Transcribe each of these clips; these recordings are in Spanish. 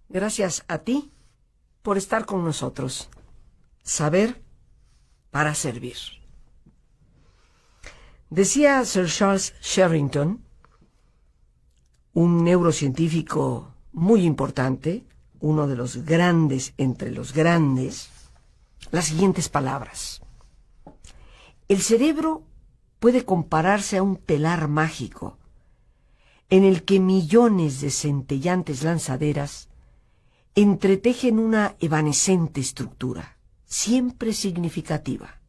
Gracias a ti por estar con nosotros. Saber para servir. Decía Sir Charles Sherrington, un neurocientífico muy importante, uno de los grandes entre los grandes, las siguientes palabras. El cerebro puede compararse a un telar mágico en el que millones de centellantes lanzaderas entretejen una evanescente estructura, siempre significativa.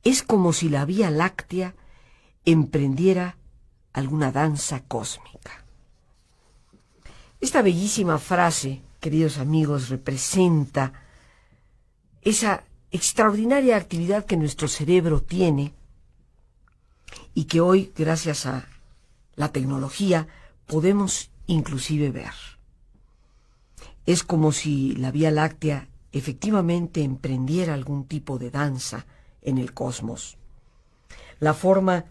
Es como si la Vía Láctea emprendiera alguna danza cósmica. Esta bellísima frase, queridos amigos, representa esa extraordinaria actividad que nuestro cerebro tiene y que hoy, gracias a la tecnología, podemos inclusive ver. Es como si la Vía Láctea efectivamente emprendiera algún tipo de danza en el cosmos. La forma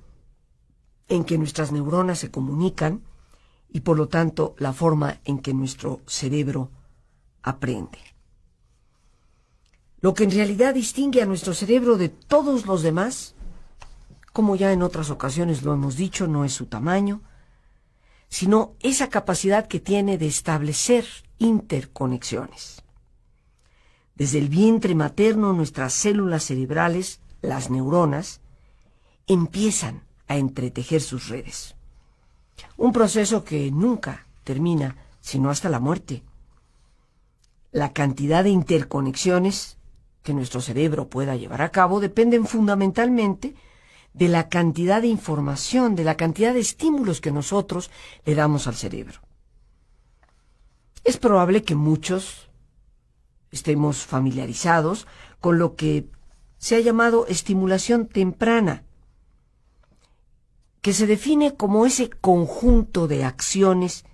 en que nuestras neuronas se comunican y por lo tanto la forma en que nuestro cerebro aprende. Lo que en realidad distingue a nuestro cerebro de todos los demás, como ya en otras ocasiones lo hemos dicho, no es su tamaño, sino esa capacidad que tiene de establecer interconexiones. Desde el vientre materno, nuestras células cerebrales, las neuronas, empiezan a entretejer sus redes. Un proceso que nunca termina, sino hasta la muerte. La cantidad de interconexiones que nuestro cerebro pueda llevar a cabo dependen fundamentalmente de la cantidad de información, de la cantidad de estímulos que nosotros le damos al cerebro. Es probable que muchos estemos familiarizados con lo que se ha llamado estimulación temprana, que se define como ese conjunto de acciones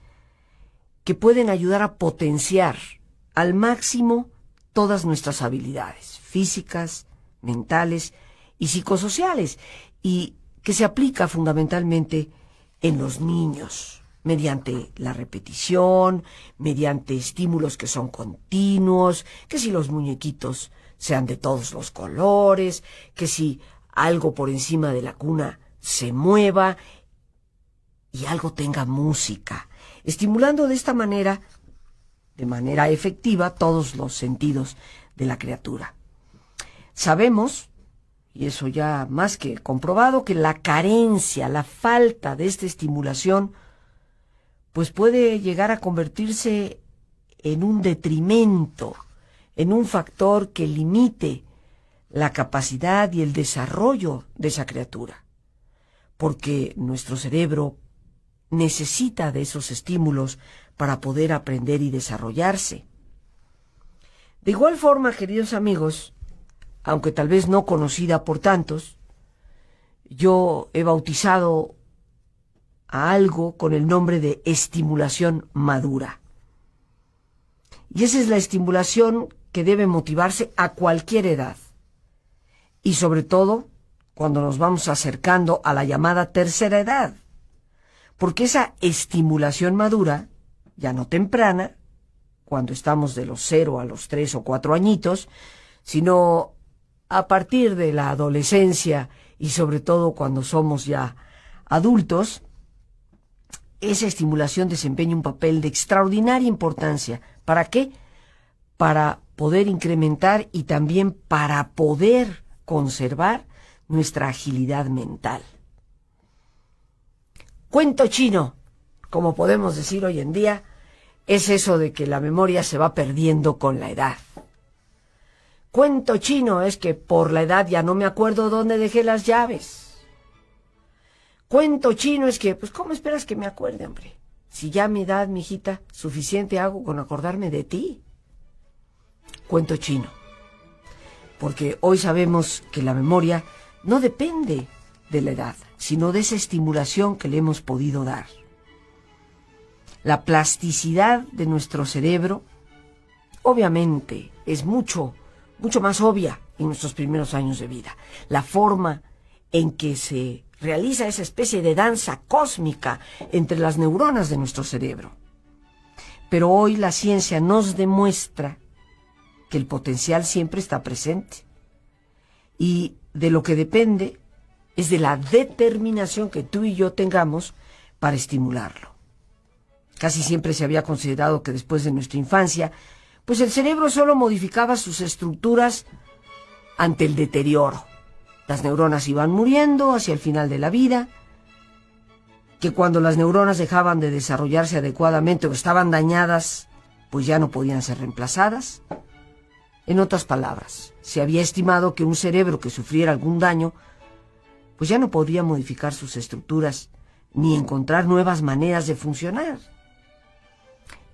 que pueden ayudar a potenciar al máximo todas nuestras habilidades físicas, mentales y psicosociales, y que se aplica fundamentalmente en los niños, mediante la repetición, mediante estímulos que son continuos, que si los muñequitos sean de todos los colores, que si algo por encima de la cuna se mueva y algo tenga música, estimulando de esta manera, de manera efectiva, todos los sentidos de la criatura. Sabemos, y eso ya más que comprobado, que la carencia, la falta de esta estimulación, pues puede llegar a convertirse en un detrimento, en un factor que limite la capacidad y el desarrollo de esa criatura, porque nuestro cerebro necesita de esos estímulos para poder aprender y desarrollarse. De igual forma, queridos amigos, aunque tal vez no conocida por tantos, yo he bautizado a algo con el nombre de estimulación madura. Y esa es la estimulación que debe motivarse a cualquier edad. Y sobre todo cuando nos vamos acercando a la llamada tercera edad. Porque esa estimulación madura, ya no temprana, cuando estamos de los 0 a los 3 o 4 añitos, sino a partir de la adolescencia y sobre todo cuando somos ya adultos, esa estimulación desempeña un papel de extraordinaria importancia. ¿Para qué? Para poder incrementar y también para poder conservar nuestra agilidad mental. Cuento chino, como podemos decir hoy en día, es eso de que la memoria se va perdiendo con la edad. Cuento chino es que por la edad ya no me acuerdo dónde dejé las llaves. Cuento chino es que, pues, ¿cómo esperas que me acuerde, hombre? Si ya a mi edad, mijita, suficiente hago con acordarme de ti. Cuento chino. Porque hoy sabemos que la memoria no depende de la edad, sino de esa estimulación que le hemos podido dar. La plasticidad de nuestro cerebro, obviamente, es mucho más obvia en nuestros primeros años de vida. La forma en que se realiza esa especie de danza cósmica entre las neuronas de nuestro cerebro. Pero hoy la ciencia nos demuestra que el potencial siempre está presente. Y de lo que depende es de la determinación que tú y yo tengamos para estimularlo. Casi siempre se había considerado que después de nuestra infancia, pues el cerebro solo modificaba sus estructuras ante el deterioro. Las neuronas iban muriendo hacia el final de la vida, que cuando las neuronas dejaban de desarrollarse adecuadamente o estaban dañadas, pues ya no podían ser reemplazadas. En otras palabras, se había estimado que un cerebro que sufriera algún daño, pues ya no podía modificar sus estructuras ni encontrar nuevas maneras de funcionar.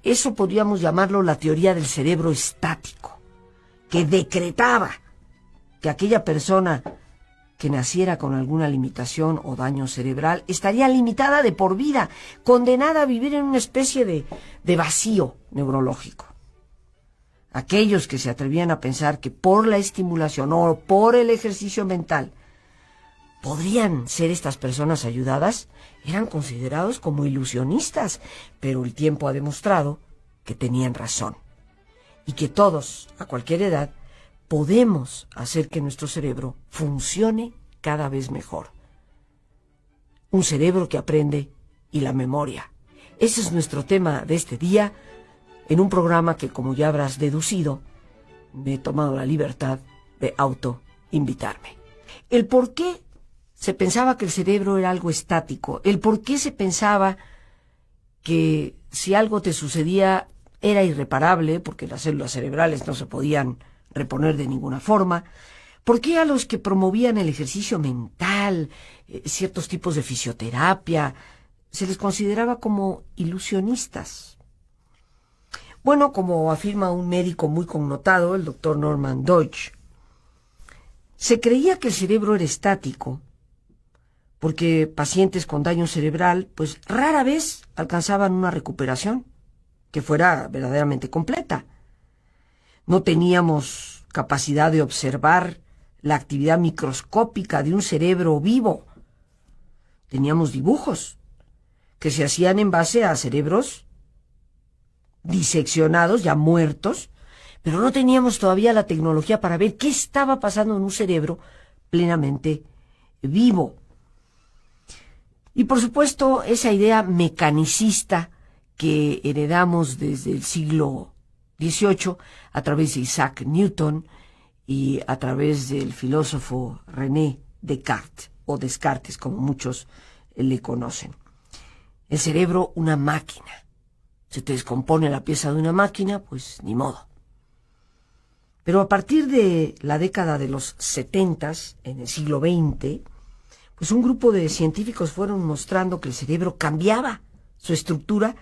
Eso podríamos llamarlo la teoría del cerebro estático, que decretaba que aquella persona que naciera con alguna limitación o daño cerebral estaría limitada de por vida, condenada a vivir en una especie de vacío neurológico. Aquellos que se atrevían a pensar que por la estimulación o por el ejercicio mental podrían ser estas personas ayudadas, eran considerados como ilusionistas, pero el tiempo ha demostrado que tenían razón y que todos, a cualquier edad, podemos hacer que nuestro cerebro funcione cada vez mejor. Un cerebro que aprende y la memoria. Ese es nuestro tema de este día, en un programa que, como ya habrás deducido, me he tomado la libertad de autoinvitarme. El por qué se pensaba que el cerebro era algo estático, el por qué se pensaba que si algo te sucedía era irreparable, porque las células cerebrales no se podían reponer de ninguna forma. ¿Por qué a los que promovían el ejercicio mental, ciertos tipos de fisioterapia, se les consideraba como ilusionistas? Bueno, como afirma un médico muy connotado, el doctor Norman Deutsch, se creía que el cerebro era estático porque pacientes con daño cerebral pues rara vez alcanzaban una recuperación que fuera verdaderamente completa. No teníamos capacidad de observar la actividad microscópica de un cerebro vivo. Teníamos dibujos que se hacían en base a cerebros diseccionados, ya muertos, pero no teníamos todavía la tecnología para ver qué estaba pasando en un cerebro plenamente vivo. Y por supuesto, esa idea mecanicista que heredamos desde el siglo XVIII a través de Isaac Newton y a través del filósofo René Descartes, o Descartes como muchos le conocen. El cerebro, una máquina. Se te descompone la pieza de una máquina, pues ni modo. Pero a partir de la década de los 70, en el siglo XX, pues un grupo de científicos fueron mostrando que el cerebro cambiaba su estructura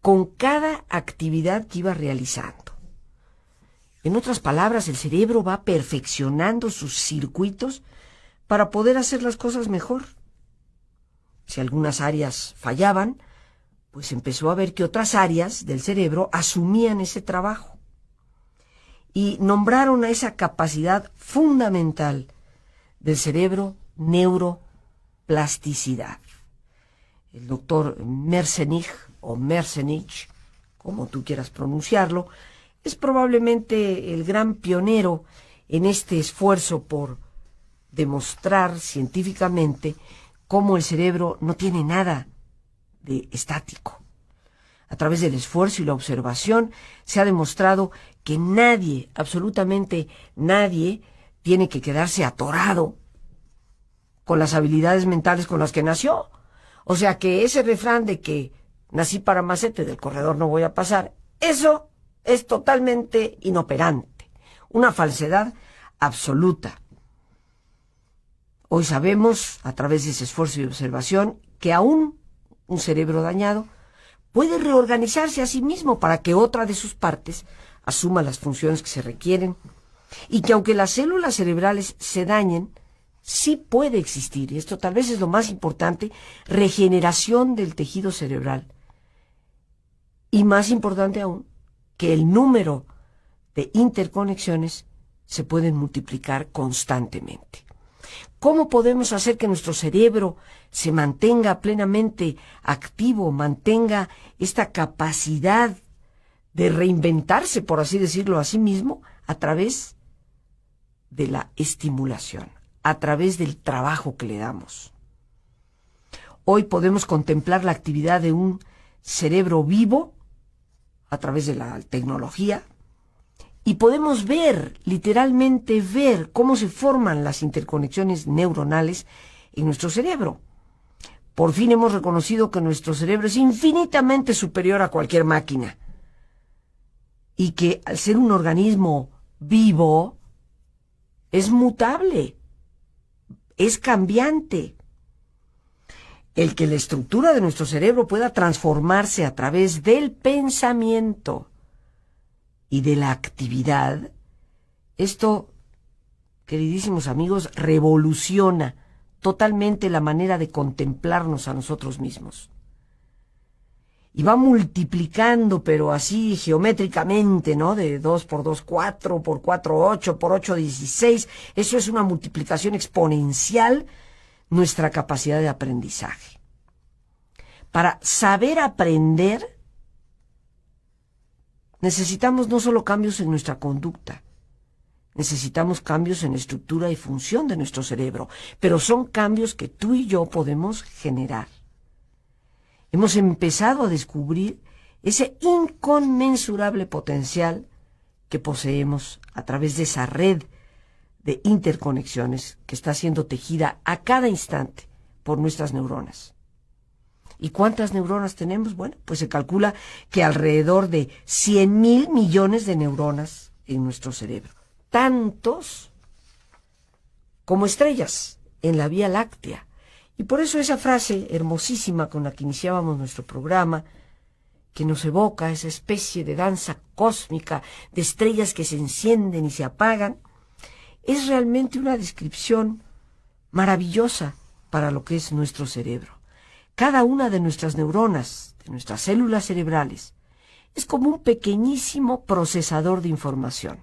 con cada actividad que iba realizando. En otras palabras, el cerebro va perfeccionando sus circuitos para poder hacer las cosas mejor. Si algunas áreas fallaban, pues empezó a ver que otras áreas del cerebro asumían ese trabajo. Y nombraron a esa capacidad fundamental del cerebro neuroplasticidad. El doctor Merzenich, o Merzenich, como tú quieras pronunciarlo, es probablemente el gran pionero en este esfuerzo por demostrar científicamente cómo el cerebro no tiene nada de estático. A través del esfuerzo y la observación se ha demostrado que nadie, absolutamente nadie, tiene que quedarse atorado con las habilidades mentales con las que nació. O sea que ese refrán de que nací para macete, del corredor no voy a pasar, eso es totalmente inoperante, una falsedad absoluta. Hoy sabemos, a través de ese esfuerzo y observación, que aún un cerebro dañado puede reorganizarse a sí mismo para que otra de sus partes asuma las funciones que se requieren, y que aunque las células cerebrales se dañen, sí puede existir, y esto tal vez es lo más importante, regeneración del tejido cerebral. Y más importante aún, que el número de interconexiones se pueden multiplicar constantemente. ¿Cómo podemos hacer que nuestro cerebro se mantenga plenamente activo, mantenga esta capacidad de reinventarse, por así decirlo, a sí mismo a través de la estimulación, a través del trabajo que le damos. Hoy podemos contemplar la actividad de un cerebro vivo a través de la tecnología y podemos ver, literalmente ver, cómo se forman las interconexiones neuronales en nuestro cerebro. Por fin hemos reconocido que nuestro cerebro es infinitamente superior a cualquier máquina y que al ser un organismo vivo es mutable, es cambiante. El que la estructura de nuestro cerebro pueda transformarse a través del pensamiento y de la actividad, esto, queridísimos amigos, revoluciona totalmente la manera de contemplarnos a nosotros mismos. Y va multiplicando, pero así geométricamente, ¿no? De 2 por 2, 4, por 4, 8, por 8, 16. Eso es una multiplicación exponencial, nuestra capacidad de aprendizaje. Para saber aprender, necesitamos no solo cambios en nuestra conducta, necesitamos cambios en la estructura y función de nuestro cerebro, pero son cambios que tú y yo podemos generar. Hemos empezado a descubrir ese inconmensurable potencial que poseemos a través de esa red de interconexiones que está siendo tejida a cada instante por nuestras neuronas. ¿Y cuántas neuronas tenemos? Bueno, pues se calcula que alrededor de 100,000 millones de neuronas en nuestro cerebro. Tantos como estrellas en la Vía Láctea. Y por eso esa frase hermosísima con la que iniciábamos nuestro programa, que nos evoca esa especie de danza cósmica de estrellas que se encienden y se apagan, es realmente una descripción maravillosa para lo que es nuestro cerebro. Cada una de nuestras neuronas, de nuestras células cerebrales, es como un pequeñísimo procesador de información.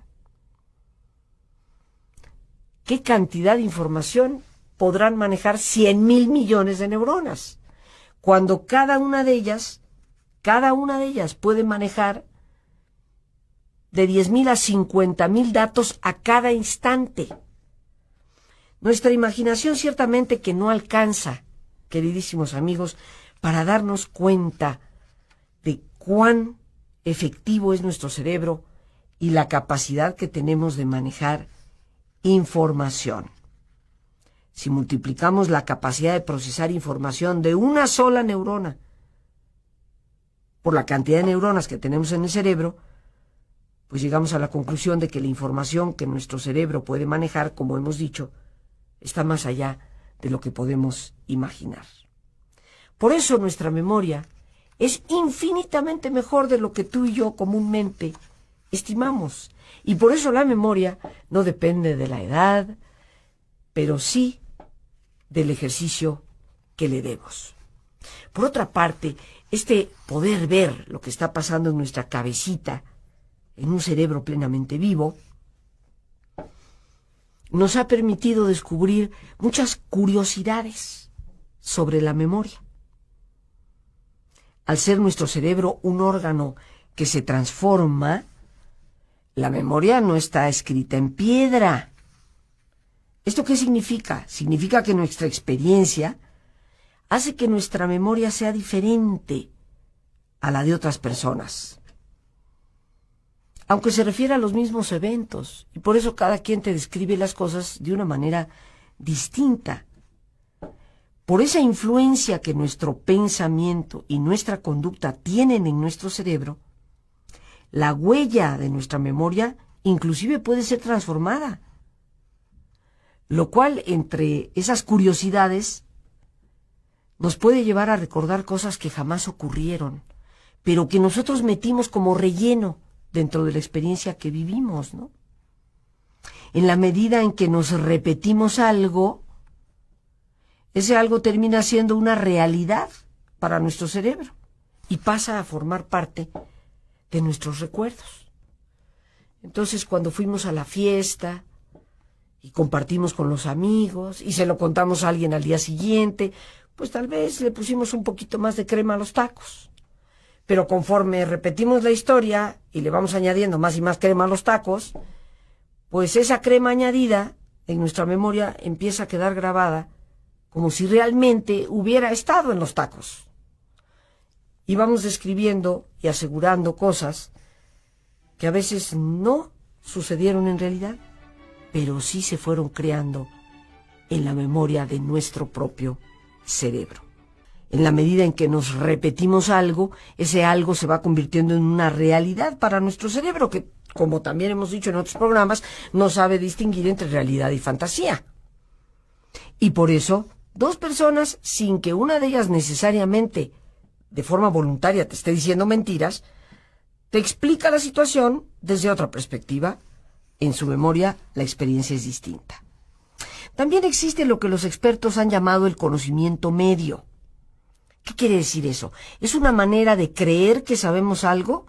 ¿Qué cantidad de información podrán manejar 100,000 millones de neuronas? Cuando cada una de ellas puede manejar de 10,000 a 50,000 datos a cada instante. Nuestra imaginación ciertamente que no alcanza, queridísimos amigos, para darnos cuenta de cuán efectivo es nuestro cerebro y la capacidad que tenemos de manejar información. Si multiplicamos la capacidad de procesar información de una sola neurona por la cantidad de neuronas que tenemos en el cerebro, pues llegamos a la conclusión de que la información que nuestro cerebro puede manejar, como hemos dicho, está más allá de lo que podemos imaginar. Por eso nuestra memoria es infinitamente mejor de lo que tú y yo comúnmente estimamos. Y por eso la memoria no depende de la edad, pero sí del ejercicio que le demos. Por otra parte, este poder ver lo que está pasando en nuestra cabecita, en un cerebro plenamente vivo, nos ha permitido descubrir muchas curiosidades sobre la memoria. Al ser nuestro cerebro un órgano que se transforma, la memoria no está escrita en piedra. ¿Esto qué significa? Significa que nuestra experiencia hace que nuestra memoria sea diferente a la de otras personas, aunque se refiere a los mismos eventos, y por eso cada quien te describe las cosas de una manera distinta. Por esa influencia que nuestro pensamiento y nuestra conducta tienen en nuestro cerebro, la huella de nuestra memoria inclusive puede ser transformada, lo cual, entre esas curiosidades, nos puede llevar a recordar cosas que jamás ocurrieron, pero que nosotros metimos como relleno dentro de la experiencia que vivimos, ¿no? En la medida en que nos repetimos algo, ese algo termina siendo una realidad para nuestro cerebro y pasa a formar parte de nuestros recuerdos. Entonces, cuando fuimos a la fiesta y compartimos con los amigos y se lo contamos a alguien al día siguiente, pues tal vez le pusimos un poquito más de crema a los tacos. Pero conforme repetimos la historia y le vamos añadiendo más y más crema a los tacos, pues esa crema añadida en nuestra memoria empieza a quedar grabada como si realmente hubiera estado en los tacos. Y vamos describiendo y asegurando cosas que a veces no sucedieron en realidad, pero sí se fueron creando en la memoria de nuestro propio cerebro. En la medida en que nos repetimos algo, ese algo se va convirtiendo en una realidad para nuestro cerebro, que, como también hemos dicho en otros programas, no sabe distinguir entre realidad y fantasía. Y por eso, dos personas, sin que una de ellas necesariamente, de forma voluntaria, te esté diciendo mentiras, te explica la situación desde otra perspectiva. En su memoria, la experiencia es distinta. También existe lo que los expertos han llamado el conocimiento medio. ¿Qué quiere decir eso? Es una manera de creer que sabemos algo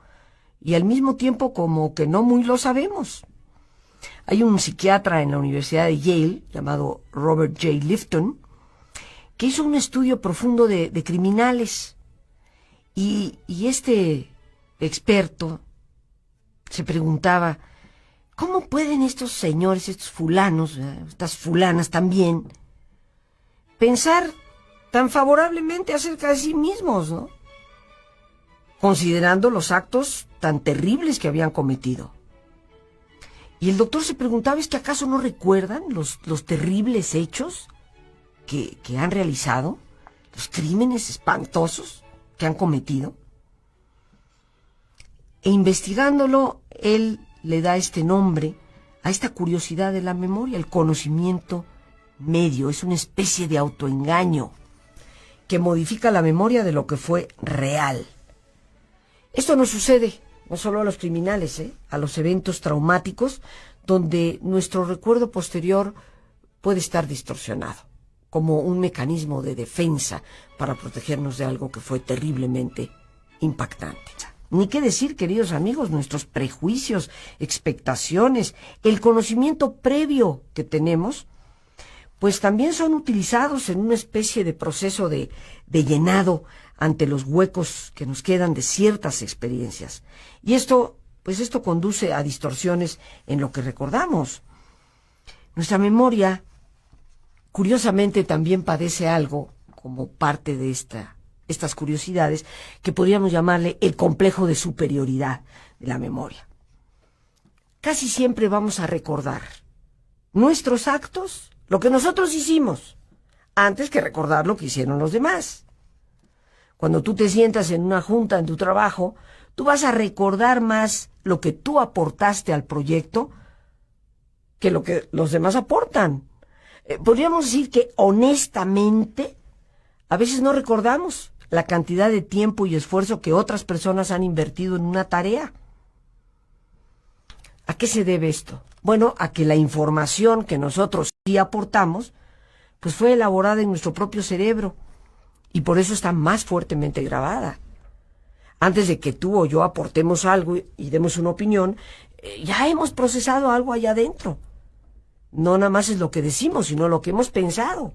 y al mismo tiempo como que no muy lo sabemos. Hay un psiquiatra en la Universidad de Yale, llamado Robert J. Lifton, que hizo un estudio profundo de criminales. Y este experto se preguntaba, ¿cómo pueden estos señores, estos fulanos, estas fulanas también, pensar tan favorablemente acerca de sí mismos, ¿no? Considerando los actos tan terribles que habían cometido. Y el doctor se preguntaba, ¿es que acaso no recuerdan los terribles hechos que han realizado? Los crímenes espantosos que han cometido. E investigándolo, él le da este nombre a esta curiosidad de la memoria, el conocimiento medio. Es una especie de autoengaño que modifica la memoria de lo que fue real. Esto no sucede no solo a los criminales, a los eventos traumáticos, donde nuestro recuerdo posterior puede estar distorsionado, como un mecanismo de defensa para protegernos de algo que fue terriblemente impactante. Ni qué decir, queridos amigos, nuestros prejuicios, expectaciones, el conocimiento previo que tenemos, pues también son utilizados en una especie de proceso de llenado ante los huecos que nos quedan de ciertas experiencias. Y esto conduce a distorsiones en lo que recordamos. Nuestra memoria, curiosamente, también padece algo como parte de estas curiosidades que podríamos llamarle el complejo de superioridad de la memoria. Casi siempre vamos a recordar nuestros actos, lo que nosotros hicimos, antes que recordar lo que hicieron los demás. Cuando tú te sientas en una junta en tu trabajo, tú vas a recordar más lo que tú aportaste al proyecto que lo que los demás aportan. Podríamos decir que honestamente a veces no recordamos la cantidad de tiempo y esfuerzo que otras personas han invertido en una tarea. ¿A qué se debe esto? Bueno, a que la información que nosotros sí aportamos, pues fue elaborada en nuestro propio cerebro y por eso está más fuertemente grabada. Antes de que tú o yo aportemos algo y demos una opinión, ya hemos procesado algo allá adentro. No nada más es lo que decimos, sino lo que hemos pensado.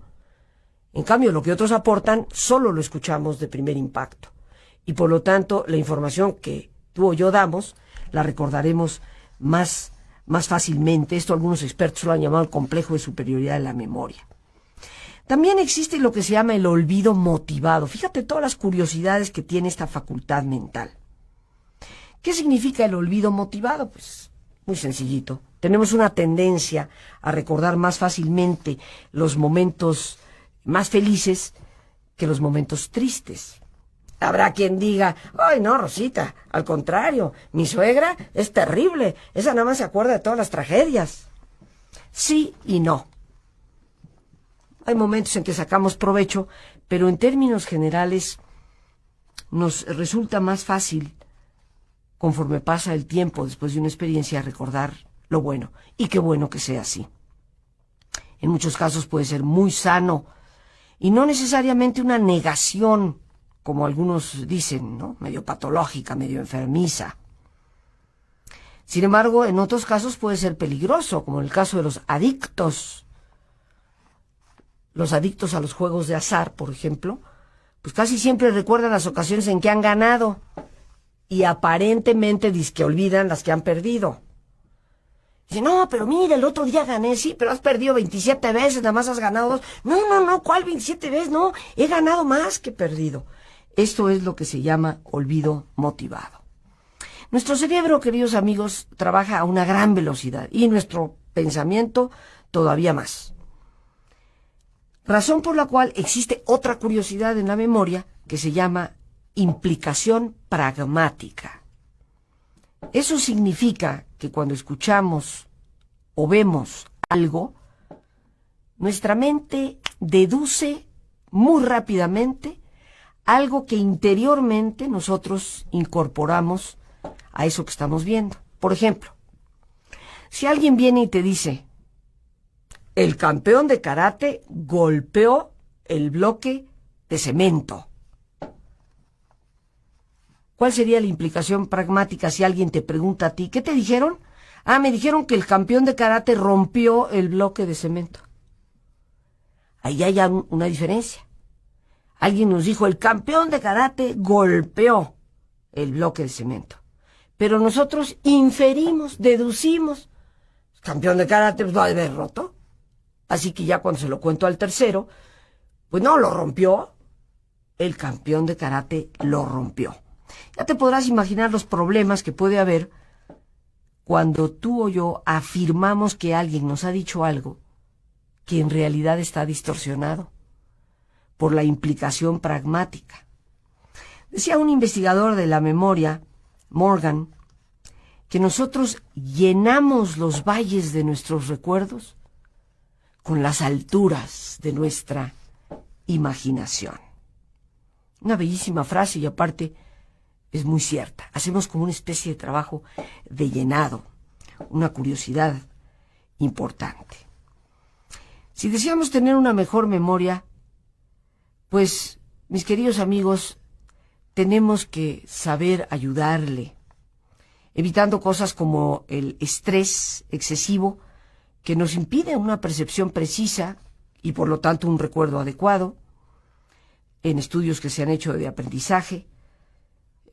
En cambio, lo que otros aportan, solo lo escuchamos de primer impacto. Y por lo tanto, la información que tú o yo damos, la recordaremos más fácilmente. Esto algunos expertos lo han llamado el complejo de superioridad de la memoria. También existe lo que se llama el olvido motivado. Fíjate todas las curiosidades que tiene esta facultad mental. ¿Qué significa el olvido motivado? Pues muy sencillito. Tenemos una tendencia a recordar más fácilmente los momentos más felices que los momentos tristes. Habrá quien diga, ¡ay no, Rosita! Al contrario, mi suegra es terrible. Esa nada más se acuerda de todas las tragedias. Sí y no. Hay momentos en que sacamos provecho, pero en términos generales nos resulta más fácil, conforme pasa el tiempo después de una experiencia, recordar lo bueno. Y qué bueno que sea así. En muchos casos puede ser muy sano y no necesariamente una negación, como algunos dicen, ¿no? Medio patológica, medio enfermiza. Sin embargo, en otros casos puede ser peligroso, como en el caso de los adictos. Los adictos a los juegos de azar, por ejemplo, pues casi siempre recuerdan las ocasiones en que han ganado y aparentemente dizque olvidan las que han perdido. Dice, no, pero mira, el otro día gané, sí, pero has perdido 27 veces, nada más has ganado 2. No, ¿cuál 27 veces? No, he ganado más que perdido. Esto es lo que se llama olvido motivado. Nuestro cerebro, queridos amigos, trabaja a una gran velocidad y nuestro pensamiento todavía más. Razón por la cual existe otra curiosidad en la memoria que se llama implicación pragmática. Eso significa que cuando escuchamos o vemos algo, nuestra mente deduce muy rápidamente algo que interiormente nosotros incorporamos a eso que estamos viendo. Por ejemplo, si alguien viene y te dice, el campeón de karate golpeó el bloque de cemento. ¿Cuál sería la implicación pragmática si alguien te pregunta a ti, ¿qué te dijeron? Ah, me dijeron que el campeón de karate rompió el bloque de cemento. Ahí hay una diferencia. Alguien nos dijo, el campeón de karate golpeó el bloque de cemento. Pero nosotros inferimos, deducimos, el campeón de karate pues, va a haber roto. Así que ya cuando se lo cuento al tercero, pues no, lo rompió. El campeón de karate lo rompió. Ya te podrás imaginar los problemas que puede haber cuando tú o yo afirmamos que alguien nos ha dicho algo que en realidad está distorsionado por la implicación pragmática. Decía un investigador de la memoria, Morgan, que nosotros llenamos los valles de nuestros recuerdos con las alturas de nuestra imaginación. Una bellísima frase y aparte es muy cierta. Hacemos como una especie de trabajo de llenado, una curiosidad importante. Si deseamos tener una mejor memoria, pues, mis queridos amigos, tenemos que saber ayudarle, evitando cosas como el estrés excesivo, que nos impide una percepción precisa y por lo tanto un recuerdo adecuado. En estudios que se han hecho de aprendizaje,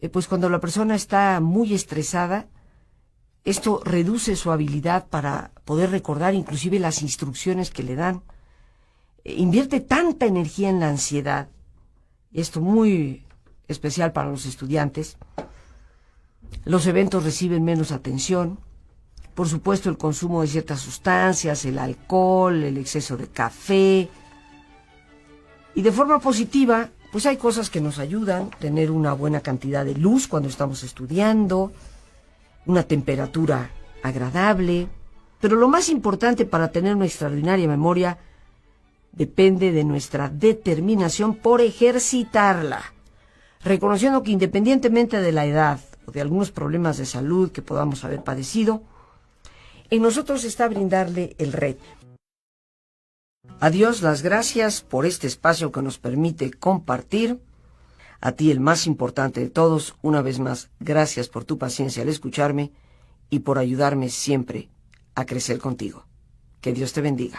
pues cuando la persona está muy estresada, esto reduce su habilidad para poder recordar inclusive las instrucciones que le dan. Invierte tanta energía en la ansiedad, esto muy especial para los estudiantes. Los eventos reciben menos atención. Por supuesto, el consumo de ciertas sustancias, el alcohol, el exceso de café. Y de forma positiva, pues hay cosas que nos ayudan, tener una buena cantidad de luz cuando estamos estudiando, una temperatura agradable, pero lo más importante para tener una extraordinaria memoria depende de nuestra determinación por ejercitarla, reconociendo que independientemente de la edad o de algunos problemas de salud que podamos haber padecido, en nosotros está brindarle el reto. A Dios las gracias por este espacio que nos permite compartir. A ti, el más importante de todos, una vez más, gracias por tu paciencia al escucharme y por ayudarme siempre a crecer contigo. Que Dios te bendiga.